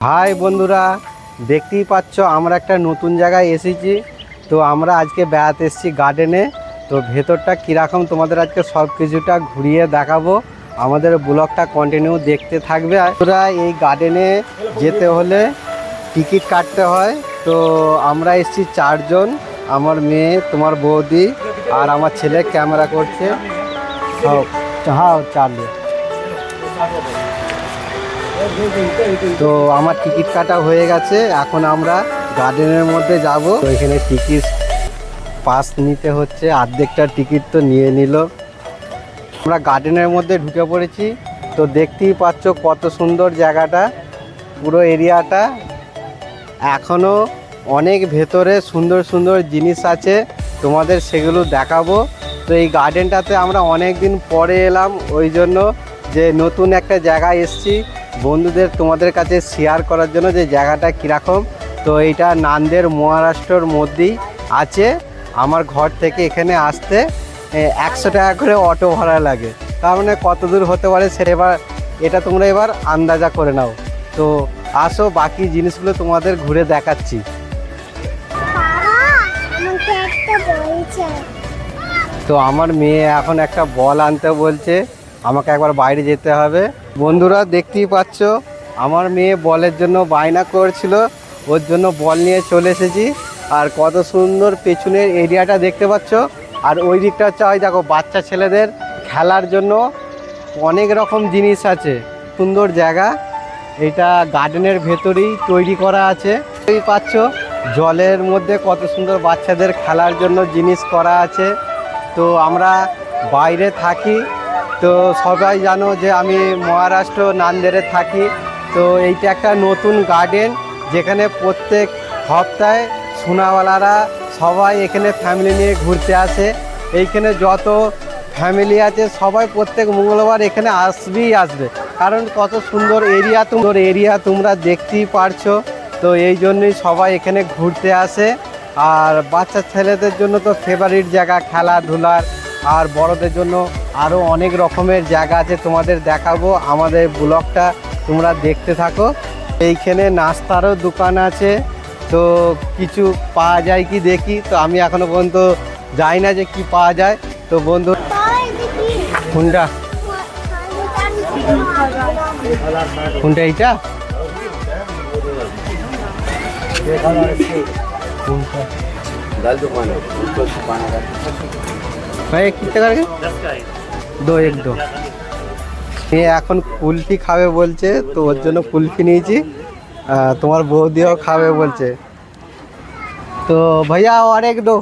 High বন্ধুরা, দেখতেই পাচ্ছ আমরা একটা নতুন জায়গায় এসেছি। তো আমরা আজকে বেড়াতে এসেছি গার্ডেনে। তো ভেতরটা কীরকম তোমাদের আজকে সব কিছুটা ঘুরিয়ে দেখাবো। আমাদের ব্লগটা কন্টিনিউ দেখতে থাকবে। তোরা এই গার্ডেনে যেতে হলে টিকিট কাটতে হয়। তো আমরা এসেছি চারজন, আমার মেয়ে, তোমার বৌদি আর আমার ছেলে ক্যামেরা করছে। হ্যাঁ চারজন। তো আমার টিকিট কাটা হয়ে গেছে, এখন আমরা গার্ডেনের মধ্যে যাব। তো এখানে টিকিট পাস নিতে হচ্ছে, অর্ধেকটা টিকিট তো নিয়ে নিল। আমরা গার্ডেনের মধ্যে ঢুকে পড়েছি। তো দেখতেই পাচ্ছ কত সুন্দর জায়গাটা, পুরো এরিয়াটা। এখনও অনেক ভেতরে সুন্দর সুন্দর জিনিস আছে, তোমাদের সেগুলো দেখাবো। তো এই গার্ডেনটাতে আমরা অনেক দিন পরে এলাম, ওই জন্য যে নতুন একটা জায়গায় এসেছি বন্ধুদের তোমাদের কাছে শেয়ার করার জন্য যে জায়গাটা কীরকম। তো এইটা নান্দের মহারাষ্ট্রর মধ্যেই আছে। আমার ঘর থেকে এখানে আসতে 100 টাকা করে অটো ভাড়া লাগে। তার মানে কত দূর হতে পারে সেটা এটা তোমরা এবার আন্দাজা করে নাও। তো আসো, বাকি জিনিসগুলো তোমাদের ঘুরে দেখাচ্ছি। তো আমার মেয়ে এখন একটা বল আনতে বলছে, আমাকে একবার বাইরে যেতে হবে। বন্ধুরা দেখতেই পাচ্ছ আমার মেয়ে বলের জন্য বায়না করছিল, ওর জন্য বল নিয়ে চলে এসেছি। আর কত সুন্দর পেছনের এরিয়াটা দেখতে পাচ্ছ। আর ওই দিকটা হচ্ছে ওই দেখো বাচ্চা ছেলেদের খেলার জন্য অনেক রকম জিনিস আছে, সুন্দর জায়গা। এটা গার্ডেনের ভেতরেই তৈরি করা আছে। দেখতেই পাচ্ছ জলের মধ্যে কত সুন্দর বাচ্চাদের খেলার জন্য জিনিস করা আছে। তো আমরা বাইরে থাকি, তো সবাই জানো যে আমি মহারাষ্ট্র নান্দেড়ে থাকি। তো এইটা একটা নতুন গার্ডেন, যেখানে প্রত্যেক সপ্তাহে সোনাওয়ালারা সবাই এখানে ফ্যামিলি নিয়ে ঘুরতে আসে। এইখানে যত ফ্যামিলি আছে সবাই প্রত্যেক মঙ্গলবার এখানে আসবে, কারণ কত সুন্দর এরিয়া তোমরা দেখতেই পারছো। তো এই জন্যই সবাই এখানে ঘুরতে আসে। আর বাচ্চা ছেলেদের জন্য তো ফেভারিট জায়গা খেলাধুলার, আর বড়দের জন্য আরও অনেক রকমের জায়গা আছে, তোমাদের দেখাবো। আমাদের ব্লগটা তোমরা দেখতে থাকো। এইখানে নাস্তারও দোকান আছে, তো কিছু পাওয়া যায় কি দেখি। তো আমি এখনো পর্যন্ত যাই না যে কি পাওয়া যায়। তো বন্ধু কোনটা এইটা ভাই কিতনে করকে 2 1 2। এ এখন কুলফি খাবে বলছে, তো ওর জন্য কুলফি নিয়েছি। তোমার বৌদিও খাবে বলছে, তো ভাইয়া আর 1 2।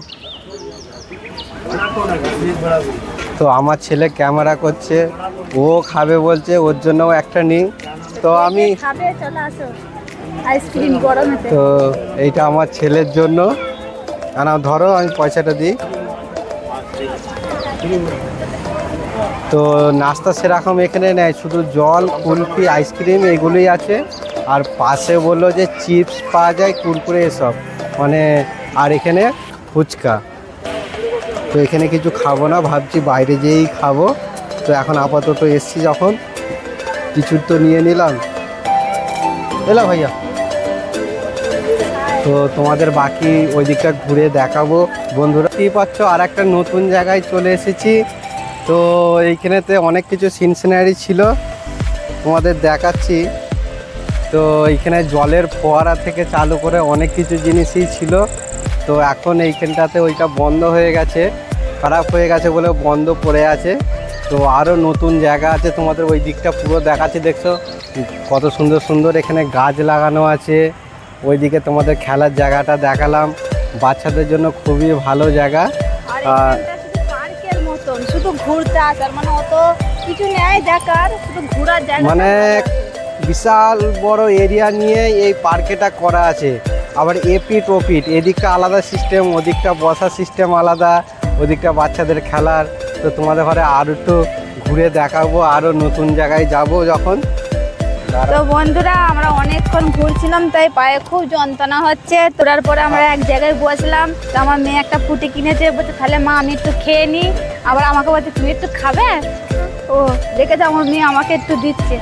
তো আমার ছেলে ক্যামেরা করছে, ও খাবে বলছে, ওর জন্যও একটা নিই। তো আমি তো এইটা আমার ছেলের জন্য ধরো, আমি পয়সাটা দিই। তো নাস্তা সেরকম এখানে নেয়, শুধু জল, কুলফি, আইসক্রিম এগুলোই আছে। আর পাশে বললো যে চিপস পাওয়া যায়, কুরকুরে এসব মানে, আর এখানে ফুচকা। তো এখানে কিছু খাবো না, ভাবছি বাইরে যেয়েই খাবো। তো এখন আপাতত এসছি যখন, কিছু তো নিয়ে নিলাম। এলো ভাইয়া। তো তোমাদের বাকি ওই দিকটা ঘুরে দেখাবো বন্ধুরা। কি পাচ্ছ আর একটা নতুন জায়গায় চলে এসেছি। তো এইখানেতে অনেক কিছু সিনারি ছিল, তোমাদের দেখাচ্ছি। তো এইখানে জলের ফোয়ারা থেকে চালু করে অনেক কিছু জিনিসই ছিল। তো এখন এইখানটাতে ওইটা বন্ধ হয়ে গেছে, খারাপ হয়ে গেছে বলে বন্ধ পড়ে আছে। তো আরও নতুন জায়গা আছে, তোমাদের ওই দিকটা পুরো দেখাচ্ছি। দেখছো কত সুন্দর সুন্দর এখানে গাছ লাগানো আছে। ওইদিকে তোমাদের খেলার জায়গাটা দেখালাম, বাচ্চাদের জন্য খুবই ভালো জায়গা। শুধু ঘুরতে আসার মানে অত কিছু নেই দেখার, শুধু ঘোরার জায়গা। মানে বিশাল বড় এরিয়া নিয়ে এই পার্কেটা করা আছে। আবার এপিট ওপিট, এদিকটা আলাদা সিস্টেম, ওদিকটা বসার সিস্টেম আলাদা, ওদিকটা বাচ্চাদের খেলার। তো তোমাদের ঘরে আরও একটু ঘুরে দেখাবো, আরও নতুন জায়গায় যাব যখন। তো বন্ধুরা আমরা অনেকক্ষণ ঘুরছিলাম, তাই পায়ে খুব যন্ত্রণা হচ্ছে। তোরার পরে আমরা এক জায়গায় বসলাম। তো আমার মেয়ে একটা ফুটি কিনেছে, বলছে তাহলে মা আমি একটু খেয়ে নিই। আবার আমাকে বলছে তুমি একটু খাবে। ও দেখেছে আমার মেয়ে আমাকে একটু দিচ্ছে।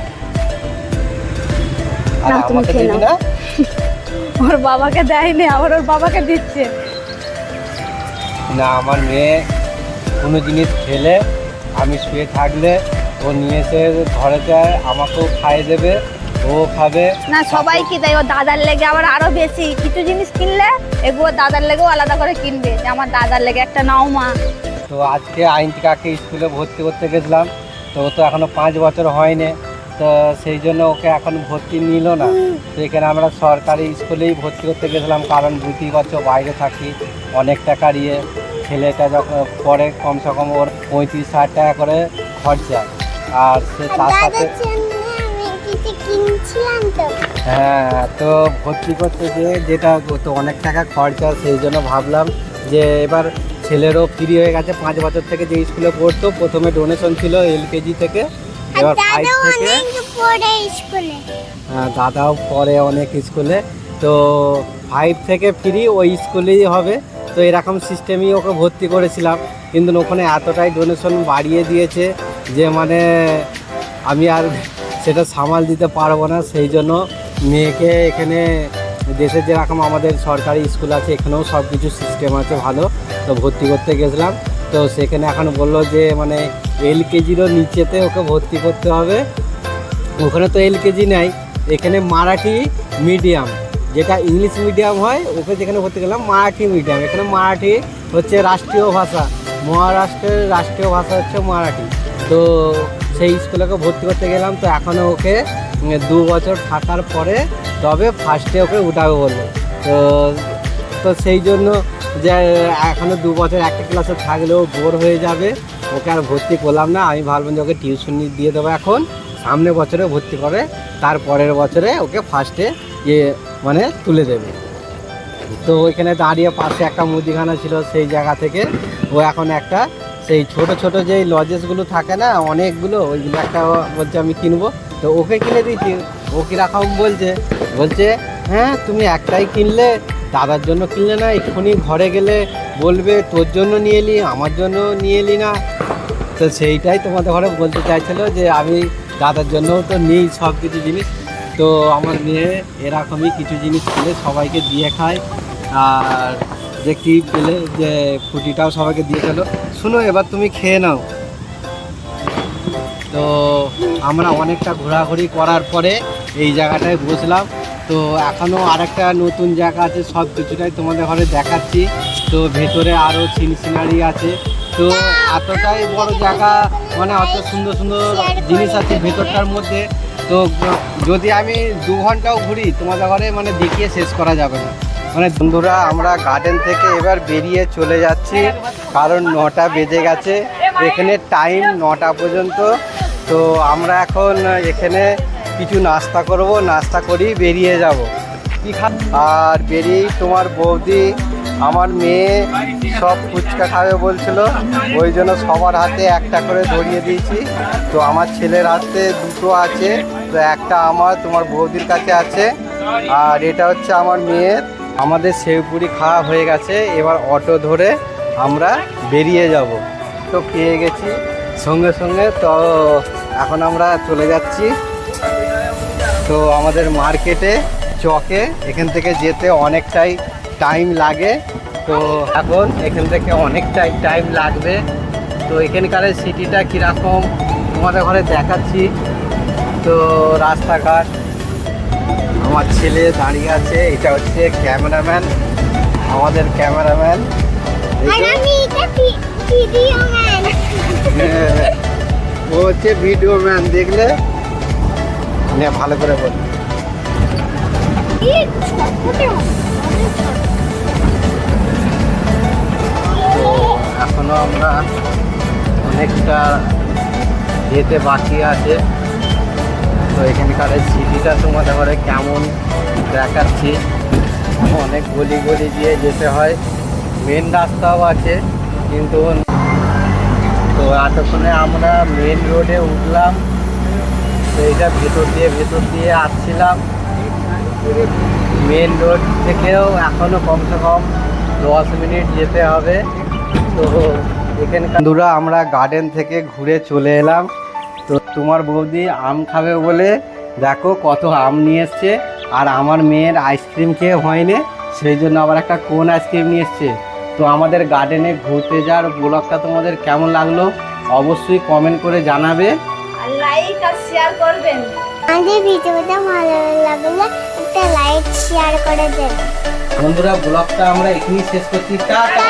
আর না, তুমি আমাকে খেয়ে দিবি নাও। না? ওর বাবাকে দেয়নি, আবার ওর বাবাকে দিচ্ছে। না, আমার মেয়ে কোনো জিনিস খেলে আমি শুয়ে থাকলে ও নিয়ে এসে ঘরে যায়, আমাকেও খাইয়ে দেবে, ও খাবে। না, সবাই কি দেয়, ওর দাদার লেগে আবার আরো বেশি কিছু জিনিস কিনলে এগুলো দাদার লেগেও আলাদা করে কিনবে, যে আমার দাদার লেগে একটা নাও মা। তো আজকে আইনটিকাকে স্কুলে ভর্তি করতে গেছিলাম, তো ও তো এখনও 5 বছর হয়নি, তো সেই জন্য ওকে এখন ভর্তি নিল না। তো এখানে আমরা সরকারি স্কুলেই ভর্তি করতে গেছিলাম, কারণ বুঝতেই পারছো বাইরে থাকি, অনেক টাকার ছেলেটা যখন পরে কমসে কম ওর 35-60 টাকা করে খরচা, আর সে তার সাথে হ্যাঁ, তো ভর্তি করতে যেটা তো অনেক টাকা খরচা, সেই জন্য ভাবলাম যে এবার ছেলেরও ফ্রি হয়ে গেছে। 5 বছর থেকে যে স্কুলে পড়তো প্রথমে ডোনেশন ছিল LKG থেকে, এবার 5 থেকে দাদাও পড়ে অনেক স্কুলে, তো 5 থেকে ফ্রি ওই স্কুলেই হবে। তো এরকম সিস্টেমই ওকে ভর্তি করেছিলাম, কিন্তু ওখানে এতটাই ডোনেশন বাড়িয়ে দিয়েছে যে মানে আমি আর সেটা সামাল দিতে পারবো না। সেই জন্য মেয়েকে এখানে দেশে যেরকম আমাদের সরকারি স্কুল আছে এখানেও সব কিছু সিস্টেম আছে ভালো, তো ভর্তি করতে গেছিলাম। তো সেখানে এখন বললো যে মানে LKGরও নিচেতে ওকে ভর্তি করতে হবে। ওখানে তো LKG নেই, এখানে মারাঠি মিডিয়াম, যেটা ইংলিশ মিডিয়াম হয়, ওকে যেখানে ভর্তি করলাম মারাঠি মিডিয়াম। এখানে মারাঠি হচ্ছে রাষ্ট্রীয় ভাষা, মহারাষ্ট্রের রাষ্ট্রীয় ভাষা হচ্ছে মারাঠি। তো সেই স্কুলেকে ভর্তি করতে গেলাম, তো এখনও ওকে 2 বছর থাকার পরে তবে ফার্স্টে ওকে উঠাবে বললো। তো সেই জন্য যে এখনও 2 বছর একটা ক্লাসে থাকলেও বোর হয়ে যাবে, ওকে আর ভর্তি করলাম না। আমি ভাবলাম যে ওকে টিউশন দিয়ে দেবো এখন, সামনে বছরে ভর্তি করে তার পরের বছরে ওকে ফার্স্টে মানে তুলে দেবে। তো ওইখানে দাঁড়িয়ে পাশে একটা মুদিখানা ছিল, সেই জায়গা থেকে ও এখন একটা সেই ছোট ছোট যেই লজেসগুলো থাকে না অনেকগুলো, ওইগুলো একটা বলছে আমি কিনবো। তো ওকে কিনে দিয়েছি। ও কীরকম বলছে হ্যাঁ তুমি একটাই কিনলে, দাদার জন্য কিনলে না, এক্ষুনি ঘরে গেলে বলবে তোর জন্য নিয়ে এলি, আমার জন্য নিয়ে এলি না। তো সেইটাই তোমাদের ঘরে বলতে চাইছিলো যে আমি দাদার জন্যও তো নিই সব কিছু জিনিস। তো আমার মেয়ে এরকমই কিছু জিনিস পেলে সবাইকে দিয়ে খায়, আর যে কী পেলে যে ফুটিটাও সবাইকে দিয়ে গেলো। শুনো, এবার তুমি খেয়ে নাও। তো আমরা অনেকটা ঘোরাঘুরি করার পরে এই জায়গাটায় বসলাম। তো এখনও আরেকটা নতুন জায়গা আছে, সব কিছুটাই তোমাদের ঘরে দেখাচ্ছি। তো ভেতরে আরও সিনারি আছে। তো এতটাই বড় জায়গা, মানে অত সুন্দর সুন্দর জিনিস আছে ভেতরটার মধ্যে। তো যদি আমি 2 ঘন্টাও ঘুরি তোমাদের ঘরে মানে দেখিয়ে শেষ করা যাবে না। মানে বন্ধুরা, আমরা গার্ডেন থেকে এবার বেরিয়ে চলে যাচ্ছি, কারণ 9টা বেজে গেছে। এখানে টাইম 9টা পর্যন্ত। তো আমরা এখন এখানে কিছু নাস্তা করব, নাস্তা করেই বেরিয়ে যাব। কি আর বেরিয়েই তোমার বৌদি আমার মেয়ে সব ফুচকা খাবে বলছিল, ওই জন্য সবার হাতে একটা করে ধরিয়ে দিয়েছি। তো আমার ছেলের হাতে 2টো আছে, তো একটা আমার তোমার বৌদির কাছে আছে, আর এটা হচ্ছে আমার মেয়ের। আমাদের সেউপুরি খাওয়া হয়ে গেছে, এবার অটো ধরে আমরা বেরিয়ে যাব। তো পেয়ে গেছি সঙ্গে সঙ্গে। তো এখন আমরা চলে যাচ্ছি। তো আমাদের মার্কেটে চকে এখান থেকে যেতে অনেকটাই টাইম লাগে। তো এখন এখান থেকে অনেকটাই টাইম লাগবে। তো এখানকার সিটিটা কীরকম তোমাদের ঘরে দেখাচ্ছি। তো রাস্তাঘাট, আমার ছেলে দাঁড়িয়ে আছে, এটা হচ্ছে ক্যামেরাম্যান, আমাদের ক্যামেরাম্যান। ও হচ্ছে ভিডিও ম্যান, দেখলে ভালো করে বল। তো এখনো আমরা অনেকটা যেতে বাকি আছে। তো এখানকার সিটিটা তোমাদের ঘরে কেমন দেখাচ্ছি। অনেক গলি গলি দিয়ে যেতে হয়, মেন রাস্তাও আছে কিন্তু। তো এতক্ষণে আমরা মেন রোডে উঠলাম। তো এটা ভেতর দিয়ে আসছিলাম। মেন রোড থেকেও এখনও কমসে কম 10 মিনিট যেতে হবে। তো এখানকার বন্ধুরা, আমরা গার্ডেন থেকে ঘুরে চলে এলাম। তো তোমার বৌদি আম খাবে বলে দেখো কত আম নিয়ে এসছে, আর আমার মেয়ের আইসক্রিম খেয়ে হয়নি, সেই জন্য আবার একটা কোন আইসক্রিম নিয়ে এসছে। তো আমাদের গার্ডেনে ঘুরতে যাওয়ার ব্লগটা তোমাদের কেমন লাগলো অবশ্যই কমেন্ট করে জানাবে, আর লাইক আর শেয়ার করবেন। আমাদের ভিডিওটা ভালো লাগলে একটা লাইক শেয়ার করে দেবেন। বন্ধুরা ব্লগটা আমরা এখানেই শেষ করছি, টাটা।